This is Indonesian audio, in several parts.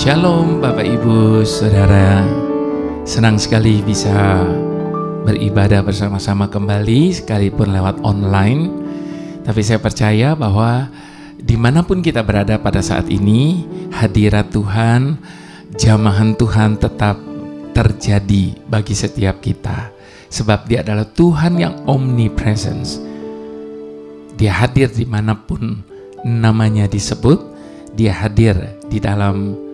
Shalom Bapak Ibu Saudara, senang sekali bisa beribadah bersama-sama kembali sekalipun lewat online. Tapi saya percaya bahwa dimanapun kita berada pada saat ini, hadirat Tuhan, jamahan Tuhan tetap terjadi bagi setiap kita. Sebab Dia adalah Tuhan yang omnipresence. Dia hadir dimanapun namanya disebut. Dia hadir di dalam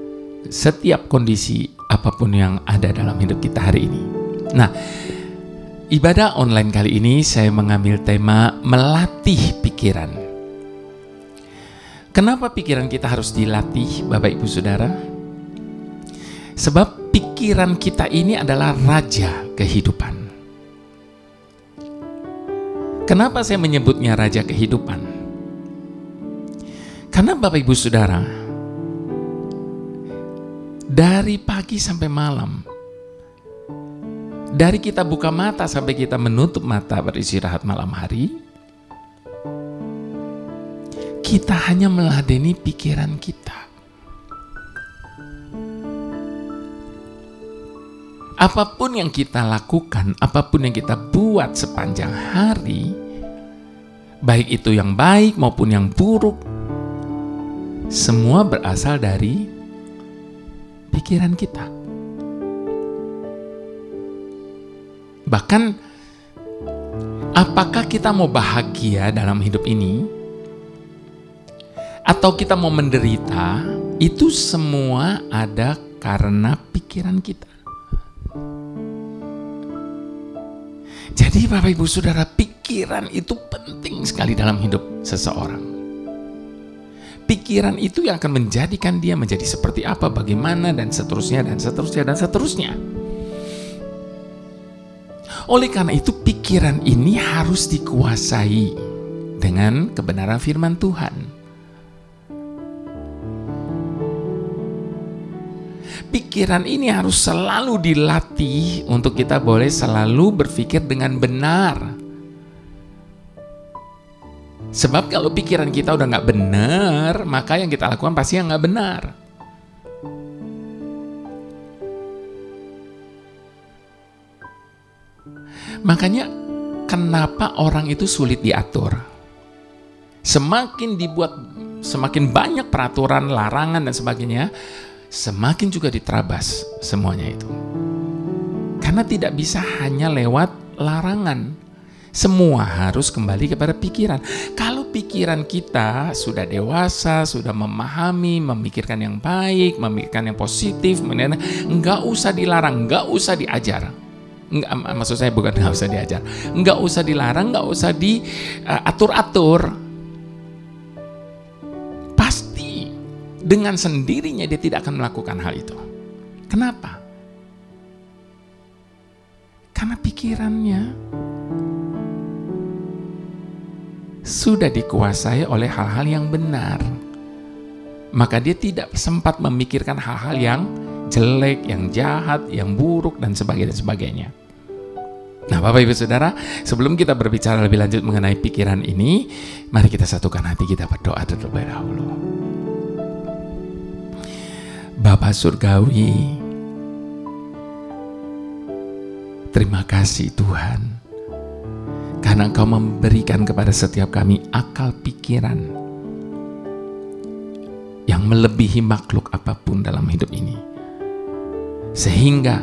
setiap kondisi apapun yang ada dalam hidup kita hari ini. Nah, ibadah online kali ini saya mengambil tema melatih pikiran. Kenapa pikiran kita harus dilatih, Bapak Ibu Saudara? Sebab pikiran kita ini adalah raja kehidupan. Kenapa saya menyebutnya raja kehidupan? Karena Bapak Ibu Saudara, dari pagi sampai malam, dari kita buka mata sampai kita menutup mata beristirahat malam hari, kita hanya meladeni pikiran kita. Apapun yang kita lakukan, apapun yang kita buat sepanjang hari, baik itu yang baik maupun yang buruk, semua berasal dari pikiran kita. Bahkan, apakah kita mau bahagia dalam hidup ini, atau kita mau menderita, itu semua ada karena pikiran kita. Jadi Bapak Ibu Saudara, pikiran itu penting sekali dalam hidup seseorang. Pikiran itu yang akan menjadikan dia menjadi seperti apa, bagaimana, dan seterusnya, dan seterusnya, dan seterusnya. Oleh karena itu, pikiran ini harus dikuasai dengan kebenaran firman Tuhan. Pikiran ini harus selalu dilatih untuk kita boleh selalu berpikir dengan benar. Sebab kalau pikiran kita udah gak benar, maka yang kita lakukan pasti yang gak benar. Makanya kenapa orang itu sulit diatur? Semakin dibuat, semakin banyak peraturan, larangan dan sebagainya, semakin juga diterabas semuanya itu. Karena tidak bisa hanya lewat larangan. Semua harus kembali kepada pikiran. Kalau pikiran kita sudah dewasa, sudah memahami, memikirkan yang baik, memikirkan yang positif, nggak usah dilarang, nggak usah diajar. Maksud saya bukan nggak usah diajar, nggak usah dilarang, nggak usah diatur-atur. Pasti dengan sendirinya dia tidak akan melakukan hal itu. Kenapa? Karena pikirannya sudah dikuasai oleh hal-hal yang benar. Maka dia tidak sempat memikirkan hal-hal yang jelek, yang jahat, yang buruk, dan sebagainya. Nah, Bapak Ibu Saudara, sebelum kita berbicara lebih lanjut mengenai pikiran ini, mari kita satukan hati kita berdoa terlebih dahulu. Bapa Surgawi, terima kasih Tuhan, karena Engkau memberikan kepada setiap kami akal pikiran yang melebihi makhluk apapun dalam hidup ini. Sehingga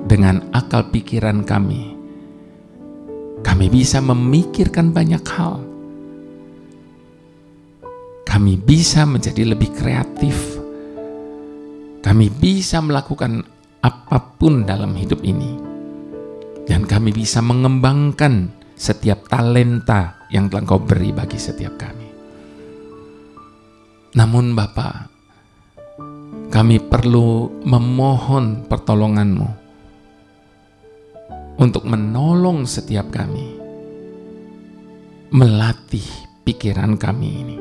dengan akal pikiran kami bisa memikirkan banyak hal. Kami bisa menjadi lebih kreatif. Kami bisa melakukan apapun dalam hidup ini. Dan kami bisa mengembangkan setiap talenta yang telah Engkau beri bagi setiap kami. Namun Bapa, kami perlu memohon pertolongan-Mu untuk menolong setiap kami, melatih pikiran kami ini.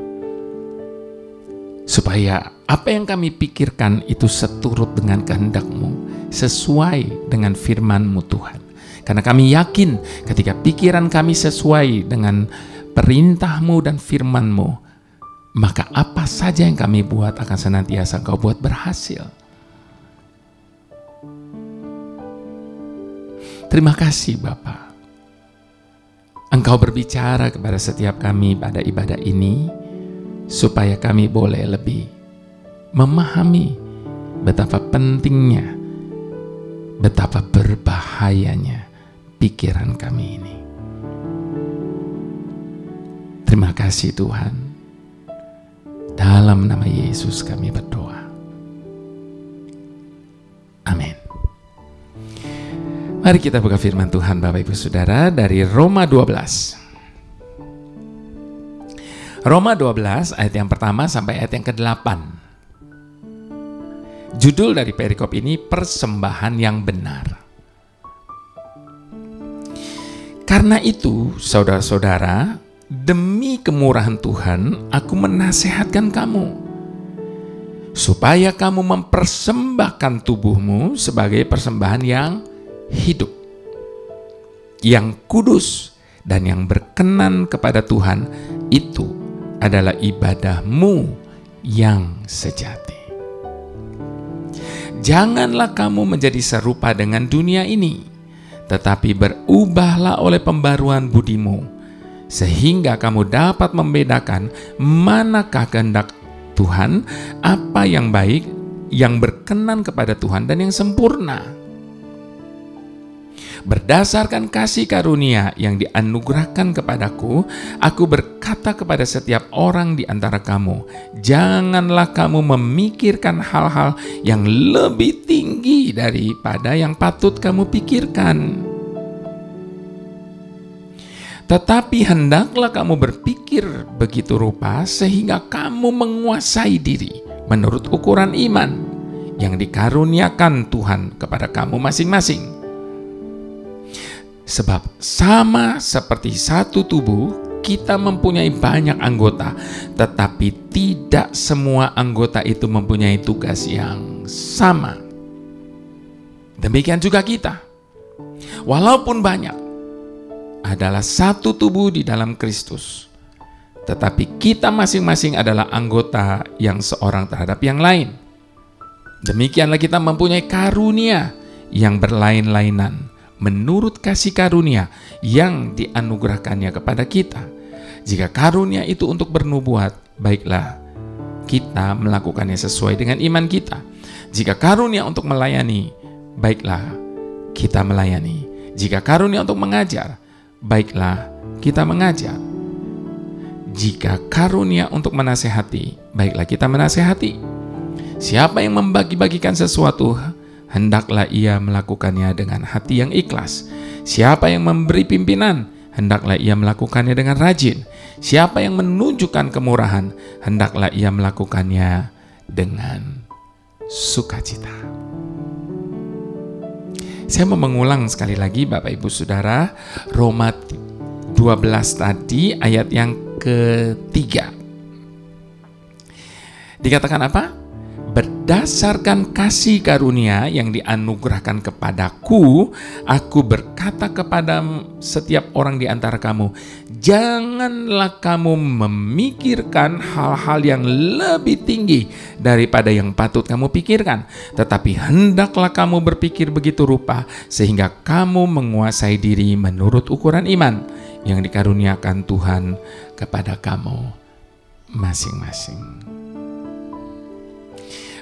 Supaya apa yang kami pikirkan itu seturut dengan kehendak-Mu, sesuai dengan firman-Mu Tuhan. Karena kami yakin ketika pikiran kami sesuai dengan perintah-Mu dan firman-Mu, maka apa saja yang kami buat akan senantiasa Engkau buat berhasil. Terima kasih Bapa. Engkau berbicara kepada setiap kami pada ibadah ini, supaya kami boleh lebih memahami betapa pentingnya, betapa berbahayanya pikiran kami ini. Terima kasih Tuhan. Dalam nama Yesus kami berdoa. Amin. Mari kita buka firman Tuhan Bapak Ibu Saudara dari Roma 12. Roma 12 ayat yang pertama sampai ayat yang ke-8. Judul dari perikop ini persembahan yang benar. Karena itu, saudara-saudara, demi kemurahan Tuhan, aku menasehatkan kamu, supaya kamu mempersembahkan tubuhmu sebagai persembahan yang hidup, yang kudus, dan yang berkenan kepada Tuhan. Itu adalah ibadahmu yang sejati. Janganlah kamu menjadi serupa dengan dunia ini, tetapi berubahlah oleh pembaruan budimu, sehingga kamu dapat membedakan manakah kehendak Tuhan, apa yang baik, yang berkenan kepada Tuhan, dan yang sempurna. Berdasarkan kasih karunia yang dianugerahkan kepadaku, aku berkata kepada setiap orang di antara kamu, janganlah kamu memikirkan hal-hal yang lebih tinggi daripada yang patut kamu pikirkan. Tetapi hendaklah kamu berpikir begitu rupa sehingga kamu menguasai diri menurut ukuran iman yang dikaruniakan Tuhan kepada kamu masing-masing. Sebab sama seperti satu tubuh, kita mempunyai banyak anggota, tetapi tidak semua anggota itu mempunyai tugas yang sama. Demikian juga kita, walaupun banyak, adalah satu tubuh di dalam Kristus, tetapi kita masing-masing adalah anggota yang seorang terhadap yang lain. Demikianlah kita mempunyai karunia yang berlain-lainan menurut kasih karunia yang dianugerahkannya kepada kita. Jika karunia itu untuk bernubuat, baiklah kita melakukannya sesuai dengan iman kita. Jika karunia untuk melayani, baiklah kita melayani. Jika karunia untuk mengajar, baiklah kita mengajar. Jika karunia untuk menasehati, baiklah kita menasehati. Siapa yang membagi-bagikan sesuatu, hendaklah ia melakukannya dengan hati yang ikhlas. Siapa yang memberi pimpinan, hendaklah ia melakukannya dengan rajin. Siapa yang menunjukkan kemurahan, hendaklah ia melakukannya dengan sukacita. Saya mau mengulang sekali lagi Bapak Ibu Saudara, Roma 12 tadi ayat yang ketiga. Dikatakan apa? Berdasarkan kasih karunia yang dianugerahkan kepadaku, aku berkata kepada setiap orang di antara kamu, janganlah kamu memikirkan hal-hal yang lebih tinggi daripada yang patut kamu pikirkan, tetapi hendaklah kamu berpikir begitu rupa sehingga kamu menguasai diri menurut ukuran iman yang dikaruniakan Tuhan kepada kamu masing-masing.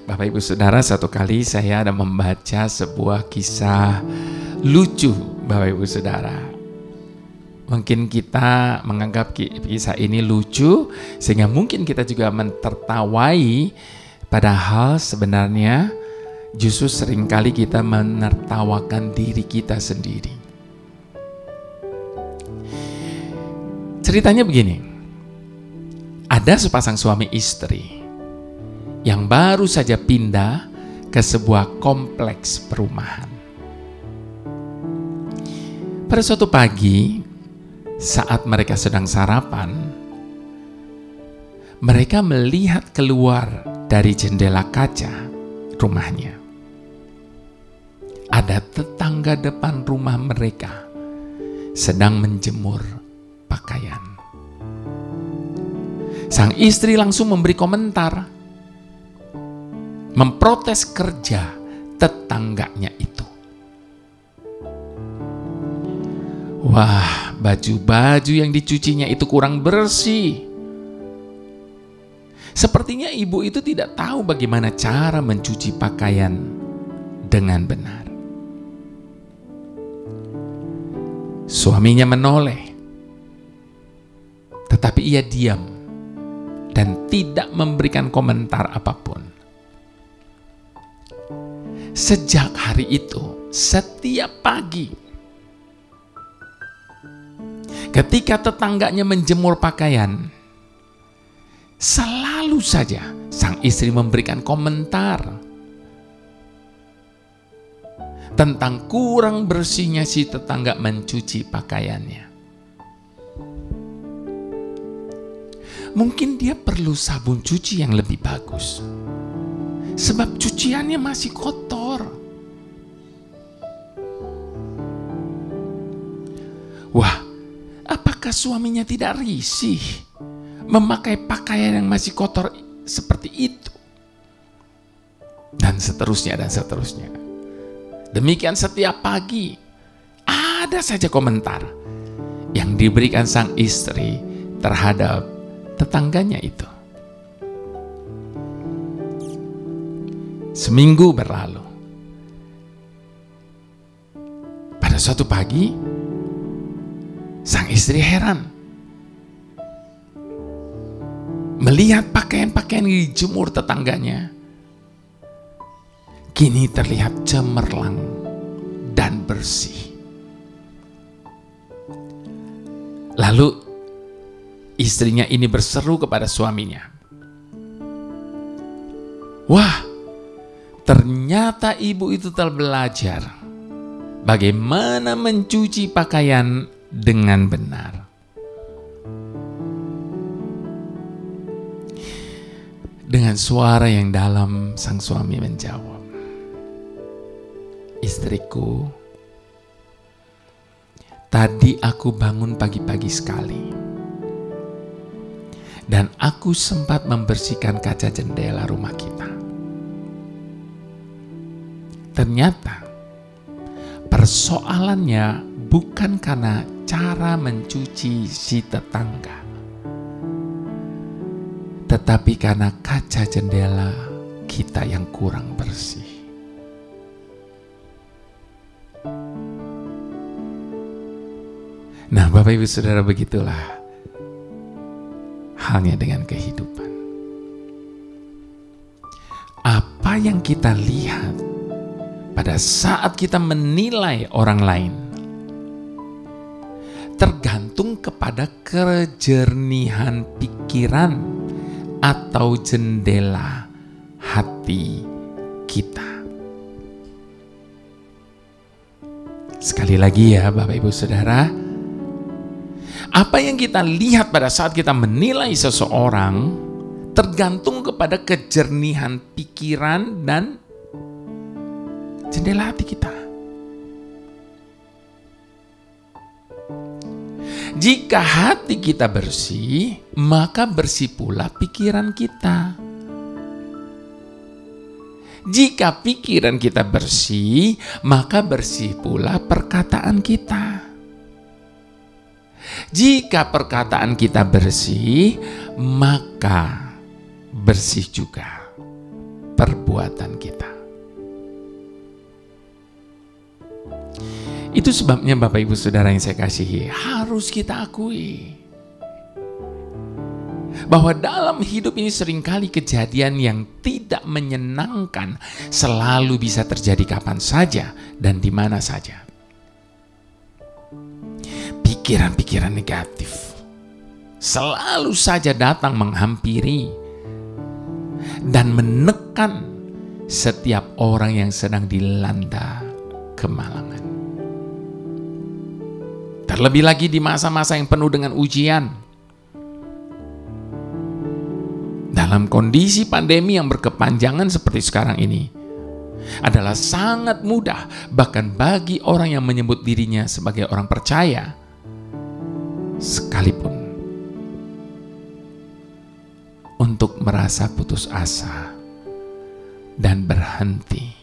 Bapak Ibu Saudara, satu kali saya ada membaca sebuah kisah lucu Bapak Ibu Saudara. Mungkin kita menganggap kisah ini lucu sehingga mungkin kita juga menertawai, padahal sebenarnya justru seringkali kita menertawakan diri kita sendiri. Ceritanya begini, ada sepasang suami istri yang baru saja pindah ke sebuah kompleks perumahan. Pada suatu pagi, saat mereka sedang sarapan, mereka melihat keluar dari jendela kaca rumahnya. Ada tetangga depan rumah mereka sedang menjemur pakaian. Sang istri langsung memberi komentar, memprotes kerja tetangganya itu. Wah, baju-baju yang dicucinya itu kurang bersih. Sepertinya ibu itu tidak tahu bagaimana cara mencuci pakaian dengan benar. Suaminya menoleh, tetapi ia diam dan tidak memberikan komentar apapun. Sejak hari itu, setiap pagi, ketika tetangganya menjemur pakaian, selalu saja sang istri memberikan komentar tentang kurang bersihnya si tetangga mencuci pakaiannya. Mungkin dia perlu sabun cuci yang lebih bagus, sebab cuciannya masih kotor. Wah, apakah suaminya tidak risih memakai pakaian yang masih kotor seperti itu? Dan seterusnya dan seterusnya. Demikian setiap pagi ada saja komentar yang diberikan sang istri terhadap tetangganya itu. Seminggu berlalu. Pada suatu pagi, sang istri heran melihat pakaian-pakaian yang dijemur tetangganya kini terlihat cemerlang dan bersih. Lalu istrinya ini berseru kepada suaminya, "Wah, ternyata ibu itu telah belajar bagaimana mencuci pakaian dengan benar." Dengan suara yang dalam, sang suami menjawab, "Istriku, tadi aku bangun pagi-pagi sekali dan aku sempat membersihkan kaca jendela rumah kita. Ternyata persoalannya bukan karena cara mencuci si tetangga, tetapi karena kaca jendela kita yang kurang bersih." Nah, Bapak Ibu Saudara, begitulah halnya dengan kehidupan. Apa yang kita lihat pada saat kita menilai orang lain tergantung kepada kejernihan pikiran atau jendela hati kita. Sekali lagi ya Bapak Ibu Saudara, apa yang kita lihat pada saat kita menilai seseorang tergantung kepada kejernihan pikiran dan jendela hati kita. Jika hati kita bersih, maka bersih pula pikiran kita. Jika pikiran kita bersih, maka bersih pula perkataan kita. Jika perkataan kita bersih, maka bersih juga perbuatan kita. Itu sebabnya Bapak Ibu Saudara yang saya kasihi, harus kita akui bahwa dalam hidup ini seringkali kejadian yang tidak menyenangkan selalu bisa terjadi kapan saja dan di mana saja. Pikiran-pikiran negatif selalu saja datang menghampiri dan menekan setiap orang yang sedang dilanda kemalangan. Terlebih lagi di masa-masa yang penuh dengan ujian. Dalam kondisi pandemi yang berkepanjangan seperti sekarang ini, adalah sangat mudah bahkan bagi orang yang menyebut dirinya sebagai orang percaya sekalipun untuk merasa putus asa dan berhenti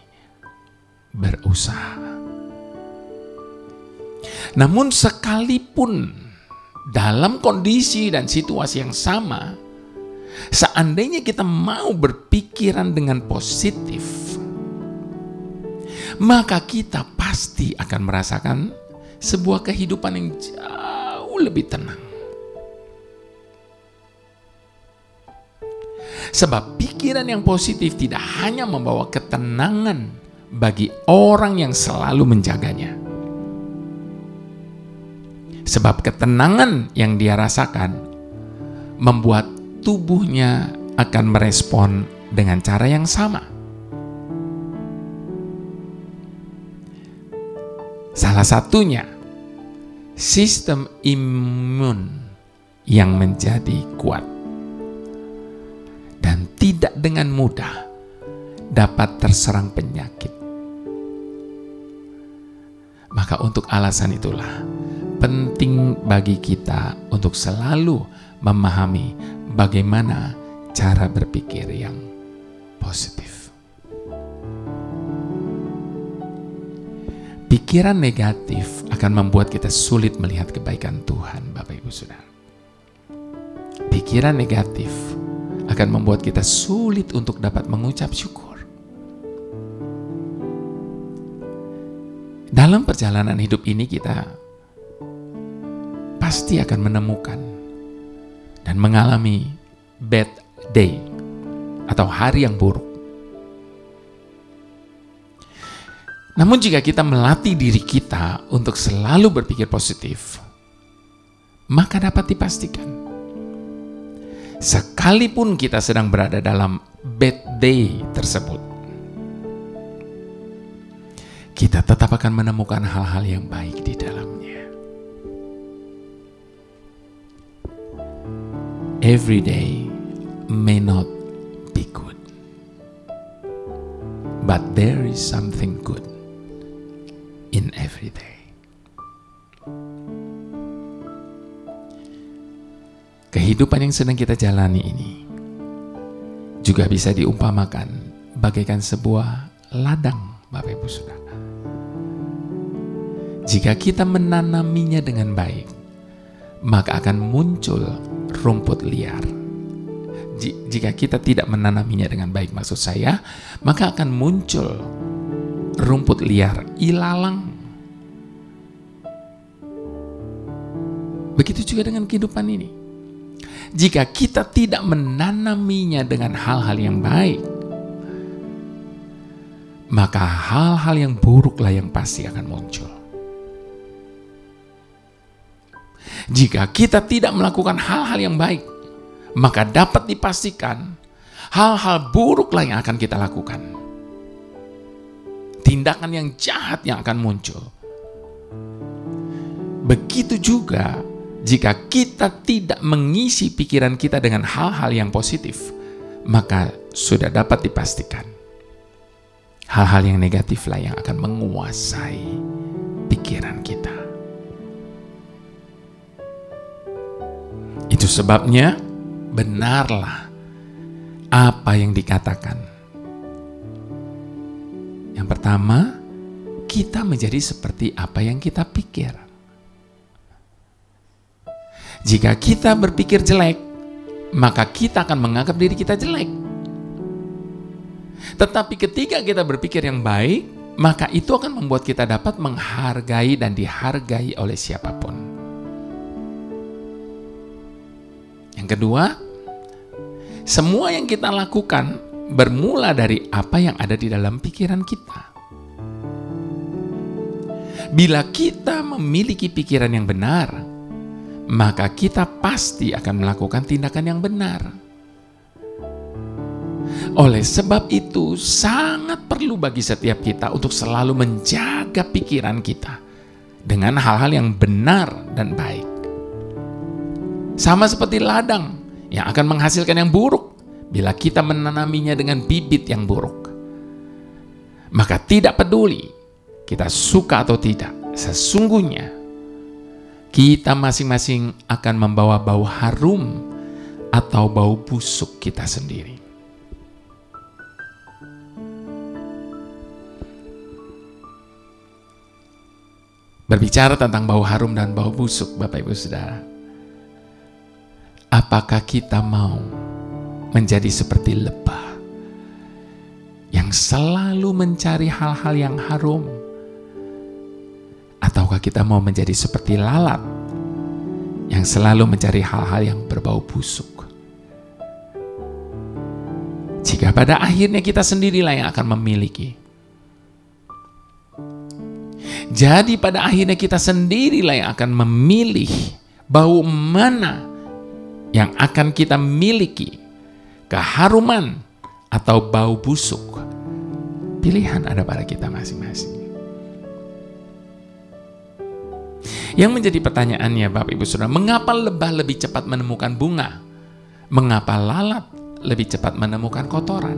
berusaha. Namun sekalipun dalam kondisi dan situasi yang sama, seandainya kita mau berpikiran dengan positif, maka kita pasti akan merasakan sebuah kehidupan yang jauh lebih tenang. Sebab pikiran yang positif tidak hanya membawa ketenangan bagi orang yang selalu menjaganya. Sebab ketenangan yang dia rasakan membuat tubuhnya akan merespon dengan cara yang sama. Salah satunya, sistem imun yang menjadi kuat dan tidak dengan mudah dapat terserang penyakit. Maka untuk alasan itulah penting bagi kita untuk selalu memahami bagaimana cara berpikir yang positif. Pikiran negatif akan membuat kita sulit melihat kebaikan Tuhan, Bapak Ibu Saudara. Pikiran negatif akan membuat kita sulit untuk dapat mengucap syukur. Dalam perjalanan hidup ini kita pasti akan menemukan dan mengalami bad day atau hari yang buruk. Namun jika kita melatih diri kita untuk selalu berpikir positif, maka dapat dipastikan, sekalipun kita sedang berada dalam bad day tersebut, kita tetap akan menemukan hal-hal yang baik di dalamnya. Every day may not be good, but there is something good in every day. Kehidupan yang sedang kita jalani ini juga bisa diumpamakan bagaikan sebuah ladang, Bapak Ibu Saudara. Jika kita menanaminya dengan baik, maka akan muncul rumput liar. Jika kita tidak menanaminya dengan baik, maksud saya, maka akan muncul rumput liar, ilalang. Begitu juga dengan kehidupan ini. Jika kita tidak menanaminya dengan hal-hal yang baik, maka hal-hal yang buruklah yang pasti akan muncul. Jika kita tidak melakukan hal-hal yang baik, maka dapat dipastikan hal-hal buruklah yang akan kita lakukan. Tindakan yang jahat yang akan muncul. Begitu juga jika kita tidak mengisi pikiran kita dengan hal-hal yang positif, maka sudah dapat dipastikan hal-hal yang negatiflah yang akan menguasai pikiran kita. Itu sebabnya benarlah apa yang dikatakan. Yang pertama, kita menjadi seperti apa yang kita pikir. Jika kita berpikir jelek, maka kita akan menganggap diri kita jelek. Tetapi ketika kita berpikir yang baik, maka itu akan membuat kita dapat menghargai dan dihargai oleh siapapun. Yang kedua, semua yang kita lakukan bermula dari apa yang ada di dalam pikiran kita. Bila kita memiliki pikiran yang benar, maka kita pasti akan melakukan tindakan yang benar. Oleh sebab itu, sangat perlu bagi setiap kita untuk selalu menjaga pikiran kita dengan hal-hal yang benar dan baik. Sama seperti ladang yang akan menghasilkan yang buruk bila kita menanaminya dengan bibit yang buruk. Maka tidak peduli kita suka atau tidak, sesungguhnya kita masing-masing akan membawa bau harum atau bau busuk kita sendiri. Berbicara tentang bau harum dan bau busuk, Bapak Ibu Saudara, apakah kita mau menjadi seperti lebah yang selalu mencari hal-hal yang harum? Ataukah kita mau menjadi seperti lalat yang selalu mencari hal-hal yang berbau busuk? Jika pada akhirnya kita sendirilah yang akan memiliki, jadi pada akhirnya kita sendirilah yang akan memilih bau mana yang akan kita miliki, keharuman atau bau busuk. Pilihan ada pada kita masing-masing. Yang menjadi pertanyaannya Bapak Ibu Saudara, mengapa lebah lebih cepat menemukan bunga? Mengapa lalat lebih cepat menemukan kotoran?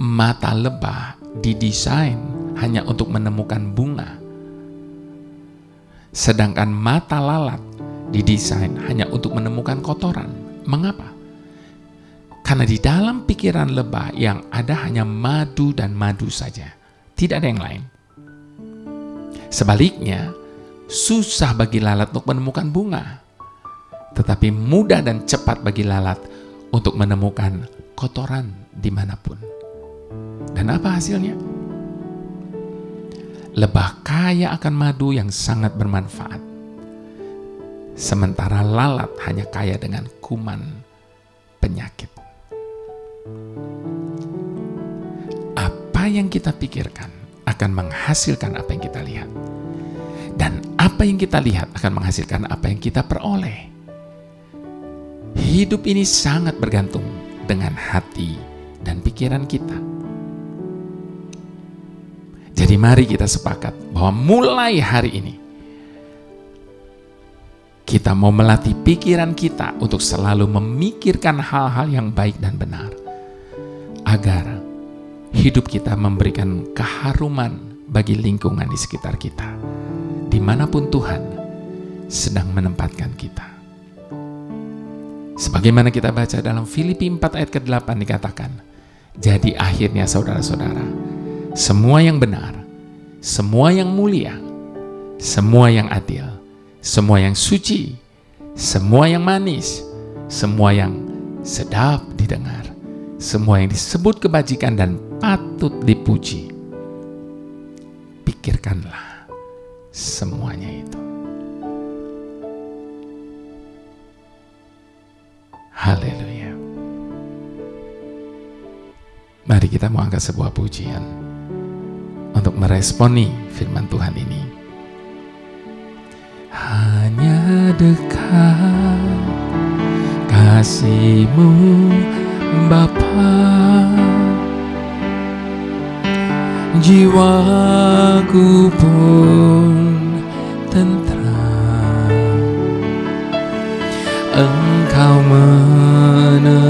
Mata lebah didesain hanya untuk menemukan bunga, sedangkan mata lalat didesain hanya untuk menemukan kotoran. Mengapa? Karena di dalam pikiran lebah yang ada hanya madu dan madu saja, tidak ada yang lain. Sebaliknya, susah bagi lalat untuk menemukan bunga, tetapi mudah dan cepat bagi lalat untuk menemukan kotoran dimanapun. Dan apa hasilnya? Lebah kaya akan madu yang sangat bermanfaat, sementara lalat hanya kaya dengan kuman penyakit. Apa yang kita pikirkan akan menghasilkan apa yang kita lihat, dan apa yang kita lihat akan menghasilkan apa yang kita peroleh. Hidup ini sangat bergantung dengan hati dan pikiran kita. Jadi mari kita sepakat bahwa mulai hari ini kita mau melatih pikiran kita untuk selalu memikirkan hal-hal yang baik dan benar, agar hidup kita memberikan keharuman bagi lingkungan di sekitar kita, dimanapun Tuhan sedang menempatkan kita. Sebagaimana kita baca dalam Filipi 4 ayat ke-8 dikatakan, jadi akhirnya saudara-saudara, semua yang benar, semua yang mulia, semua yang adil, semua yang suci, semua yang manis, semua yang sedap didengar, semua yang disebut kebajikan dan patut dipuji, pikirkanlah semuanya itu. Haleluya. Mari kita mau angkat sebuah pujian untuk meresponi firman Tuhan ini. Hanya dekat kasih-Mu Bapa, jiwaku pun tentram. Engkau menerimaku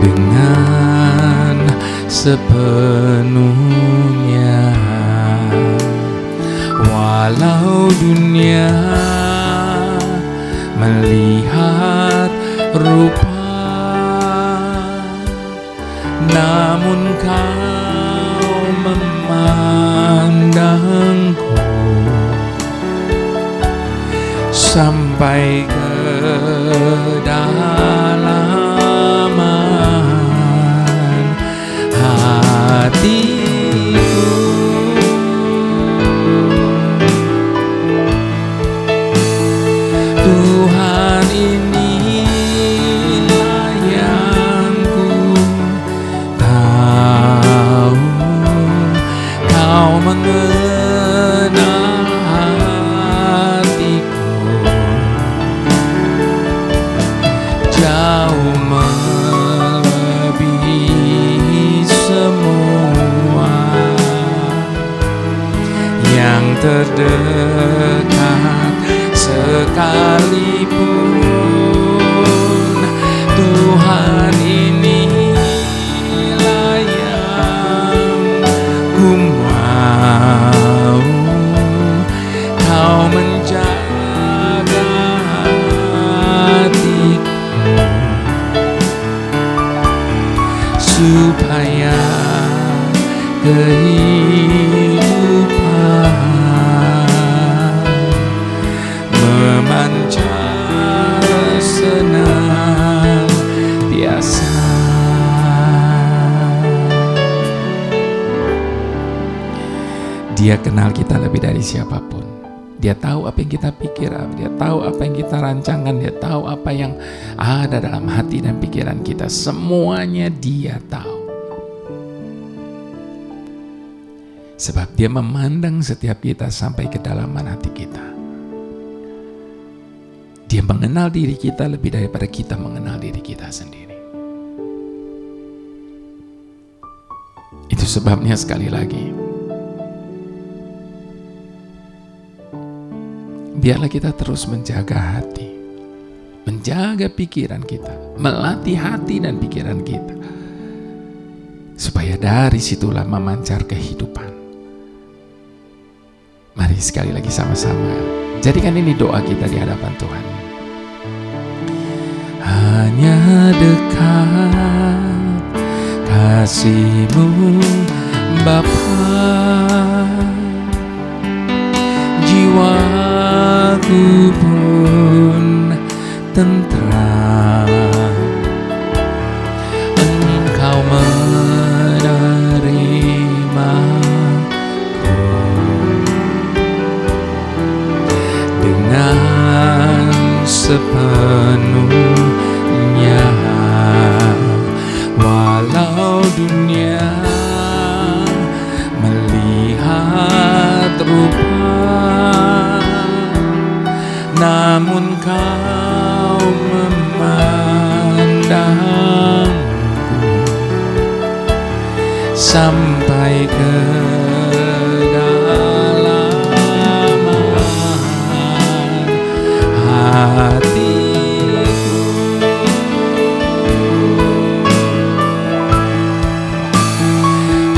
dengan sepenuhnya, walau dunia melihat rupa, namun Kau memandangku sampai kedalaman hatiku. Tuhan, inilah yang ku tahu, Kau mengenal hatiku jauh melebihi semua yang terdekat sekalipun. Tuhan, inilah yang ku mau, supaya kehidupan memancar senantiasa. Dia kenal kita lebih dari siapapun. Dia tahu apa yang kita pikir, dia tahu apa yang kita rancangkan, dia tahu apa yang ada dalam hati dan pikiran kita. Semuanya dia tahu. Sebab dia memandang setiap kita sampai ke dalaman hati kita. Dia mengenal diri kita lebih daripada kita mengenal diri kita sendiri. Itu sebabnya sekali lagi, biarlah kita terus menjaga hati, menjaga pikiran kita, melatih hati dan pikiran kita, supaya dari situlah memancar kehidupan. Mari sekali lagi sama-sama jadikan ini doa kita di hadapan Tuhan. Hanya dekat kasih-Mu Bapa, jiwaku pun tentram. Engkau menerimaku dengan sepenuhnya, walau dunia melihat rupa, namun Kau memandangku sampai ke kedalaman hatiku.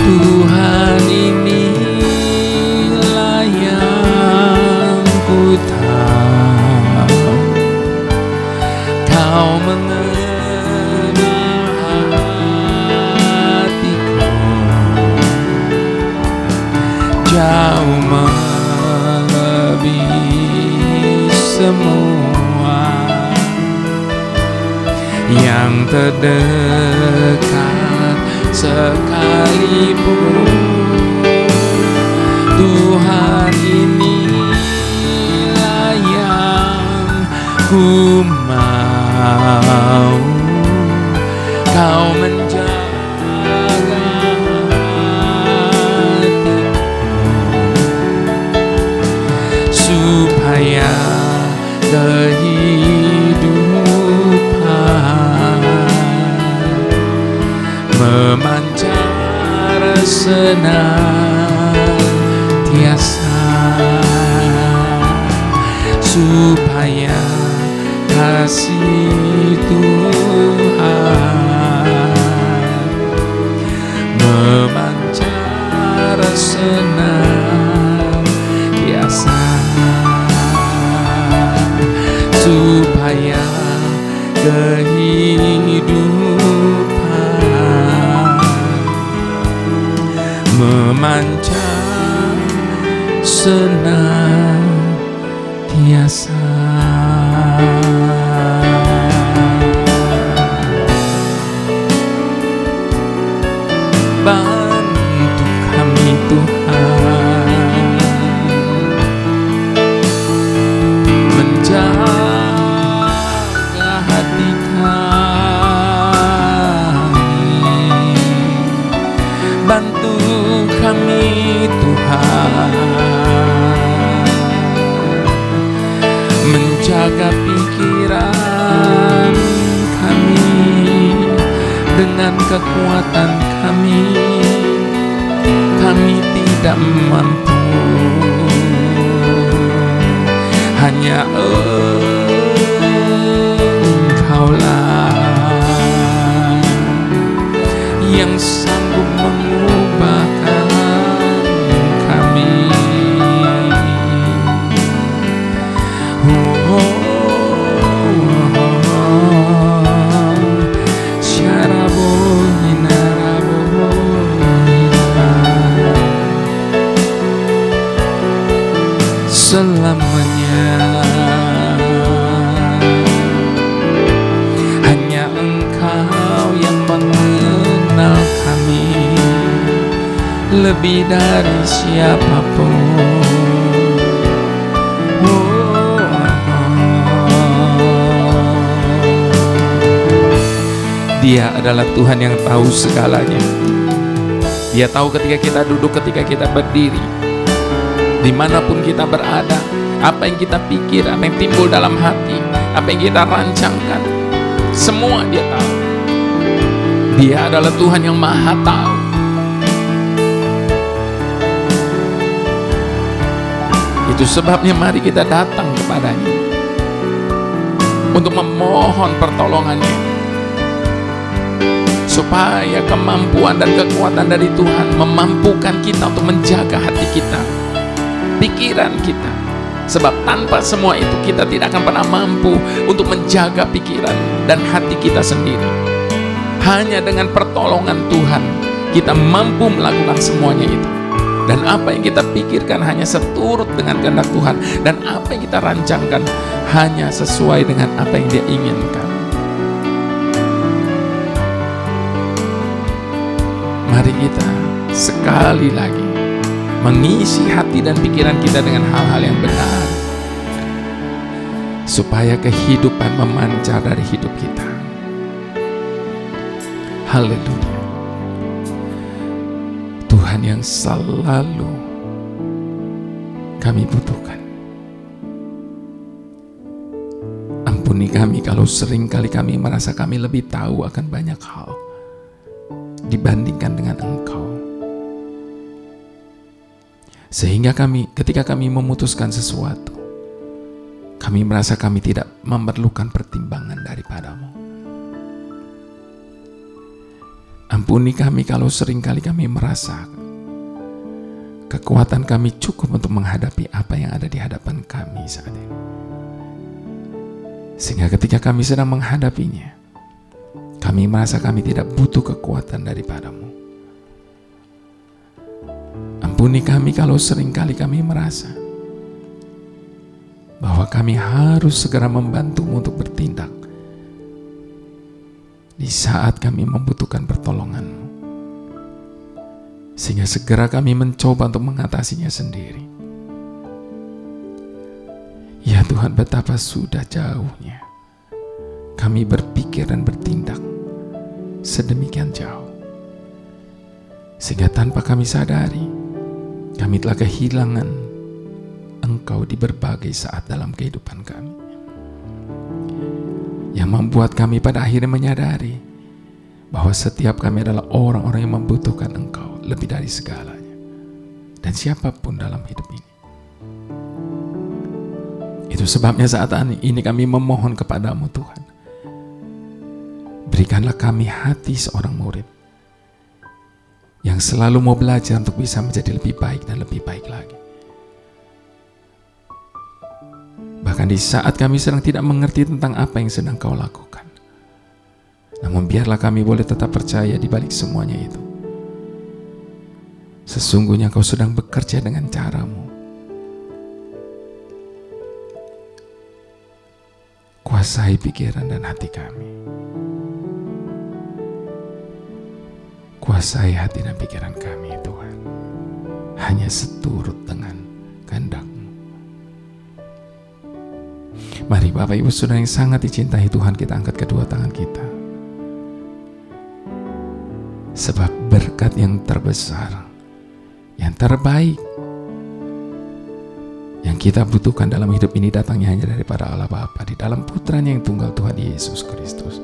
Tuhan, inilah yang ku tahu, Kau mengenal hatiku, jauh melebihi semua yang terdekat sekalipun. Tuhan, inilah yang ku mau, Kau menjaga hatiku, supaya kehidupan memancar senantiasa, supaya kasih Tuhan memancar senantiasa, supaya kehidupan memancar senantiasa. Bantu kami Tuhan, menjaga hati kami. Bantu kami Tuhan, menjaga pikiran kami dengan kekuatan kami. Kami tidak mampu, hanya Engkaulah yang sanggup mengubahkan kami. Syarabohina lebih dari siapapun. Dia adalah Tuhan yang tahu segalanya. Dia tahu ketika kita duduk, ketika kita berdiri, dimanapun kita berada, apa yang kita pikir, apa yang timbul dalam hati, apa yang kita rancangkan, semua Dia tahu. Dia adalah Tuhan yang Maha Tahu. Itu sebabnya mari kita datang kepada-Nya untuk memohon pertolongan-Nya, supaya kemampuan dan kekuatan dari Tuhan memampukan kita untuk menjaga hati kita, pikiran kita. Sebab tanpa semua itu kita tidak akan pernah mampu untuk menjaga pikiran dan hati kita sendiri. Hanya dengan pertolongan Tuhan kita mampu melakukan semuanya itu. Dan apa yang kita pikirkan hanya seturut dengan kehendak Tuhan, dan apa yang kita rancangkan hanya sesuai dengan apa yang Dia inginkan. Mari kita sekali lagi mengisi hati dan pikiran kita dengan hal-hal yang benar, supaya kehidupan memancar dari hidup kita. Haleluya. Tuhan yang selalu kami butuhkan. Ampuni kami kalau seringkali kami merasa kami lebih tahu akan banyak hal dibandingkan dengan Engkau, sehingga ketika kami memutuskan sesuatu, kami merasa kami tidak memerlukan pertimbangan daripada-Mu. Ampuni kami kalau seringkali kami merasa kekuatan kami cukup untuk menghadapi apa yang ada di hadapan kami saat ini, sehingga ketika kami sedang menghadapinya, kami merasa kami tidak butuh kekuatan daripada-Mu. Ampuni kami kalau seringkali kami merasa bahwa kami harus segera membantu-Mu untuk bertindak di saat kami membutuhkan pertolongan-Mu, sehingga segera kami mencoba untuk mengatasinya sendiri. Ya Tuhan, betapa sudah jauhnya kami berpikir dan bertindak sedemikian jauh, sehingga tanpa kami sadari kami telah kehilangan Engkau di berbagai saat dalam kehidupan kami, yang membuat kami pada akhirnya menyadari bahwa setiap kami adalah orang-orang yang membutuhkan Engkau lebih dari segalanya dan siapapun dalam hidup ini. Itu sebabnya saat ini kami memohon kepada-Mu Tuhan, berikanlah kami hati seorang murid yang selalu mau belajar untuk bisa menjadi lebih baik dan lebih baik lagi. Bahkan di saat kami sedang tidak mengerti tentang apa yang sedang Kau lakukan, namun biarlah kami boleh tetap percaya di balik semuanya itu, sesungguhnya Kau sedang bekerja dengan cara-Mu. Kuasai pikiran dan hati kami. Kuasai hati dan pikiran kami Tuhan, hanya seturut dengan kehendak-Mu. Mari Bapak Ibu Saudara yang sangat dicintai Tuhan, kita angkat kedua tangan kita. Sebab berkat yang terbesar, yang terbaik, yang kita butuhkan dalam hidup ini datangnya hanya daripada Allah Bapa, di dalam Putranya yang tunggal, Tuhan Yesus Kristus,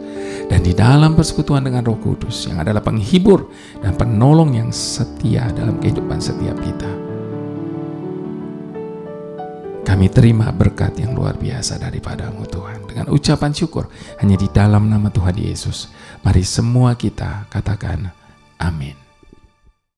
dan di dalam persekutuan dengan Roh Kudus yang adalah penghibur dan penolong yang setia dalam kehidupan setiap kita. Kami terima berkat yang luar biasa daripada-Mu Tuhan. Dengan ucapan syukur hanya di dalam nama Tuhan Yesus, mari semua kita katakan amin.